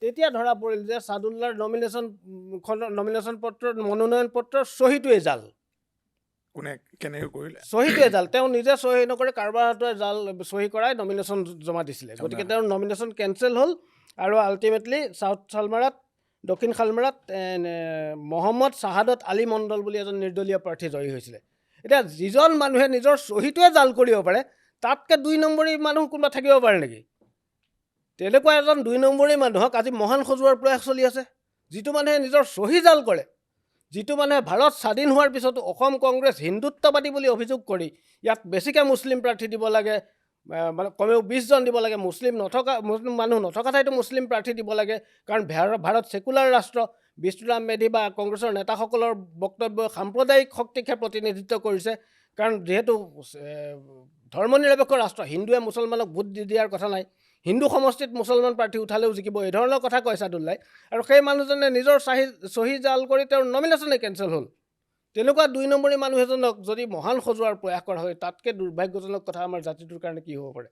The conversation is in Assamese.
তেতিয়া ধৰা পৰিল যে ছাদুল্লাৰ নমিনেশ্যন পত্ৰৰ মনোনয়ন পত্ৰৰ চহীটোৱে জাল। কোনে কেনেকৈ কৰিলে? চহীটোৱে জাল, তেওঁ নিজে চহী নকৰি কাৰোবাৰ হাতত জাল চহী কৰাই নমিনেশ্যন জমা দিছিলে। গতিকে তেওঁৰ নমিনেশ্যন কেঞ্চেল হ'ল আৰু আল্টিমেটলি চাউথ শালমাৰাত দক্ষিণ শালমাৰাত মহম্মদ শ্বাহাদত আলী মণ্ডল বুলি এজন নিৰ্দলীয় প্ৰাৰ্থী জয়ী হৈছিলে। এতিয়া যিজন মানুহে নিজৰ চহীটোৱে জাল কৰিব পাৰে, তাতকৈ 2 নম্বৰী মানুহ কোনোবা থাকিব পাৰে নেকি? তেনেকুৱা এজন 2 নম্বৰী মানুহক আজি মহান সজোৱাৰ প্ৰয়াস চলি আছে, যিটো মানুহে নিজৰ চহী জাল কৰে, যিটো মানুহে ভাৰত স্বাধীন হোৱাৰ পিছতো অসম কংগ্ৰেছ হিন্দুত্ববাদী বুলি অভিযোগ কৰি ইয়াত বেছিকৈ মুছলিম প্ৰাৰ্থী দিব লাগে, মানে কমেও 20 জন দিব লাগে, মুছলিম মানুহ নথকা ঠাইতো মুছলিম প্ৰাৰ্থী দিব লাগে, কাৰণ ভাৰত ছেকুলাৰ ৰাষ্ট্ৰ। বিষ্ণুৰাম মেধি বা কংগ্ৰেছৰ নেতাসকলৰ বক্তব্য সাম্প্ৰদায়িক শক্তিকহে প্ৰতিনিধিত্ব কৰিছে, কাৰণ যিহেতু ধৰ্মনিৰপেক্ষ ৰাষ্ট্ৰ, হিন্দুৱে মুছলমানক ভোট দিয়াৰ কথা নাই, হিন্দু সমষ্টিত মুছলমান প্ৰাৰ্থী উঠালেও জিকিব, এই ধৰণৰ কথা কয় ছাদুল্লাই। আৰু সেই মানুহজনে নিজৰ চহী জাল কৰি তেওঁৰ নমিনেশ্যনেই কেঞ্চেল হ'ল। তেনেকুৱা 2 নম্বৰী মানুহ এজনক যদি মহান সজোৱাৰ প্ৰয়াস কৰা হয়, তাতকৈ দুৰ্ভাগ্যজনক কথা আমাৰ জাতিটোৰ কাৰণে কি হ'ব পাৰে?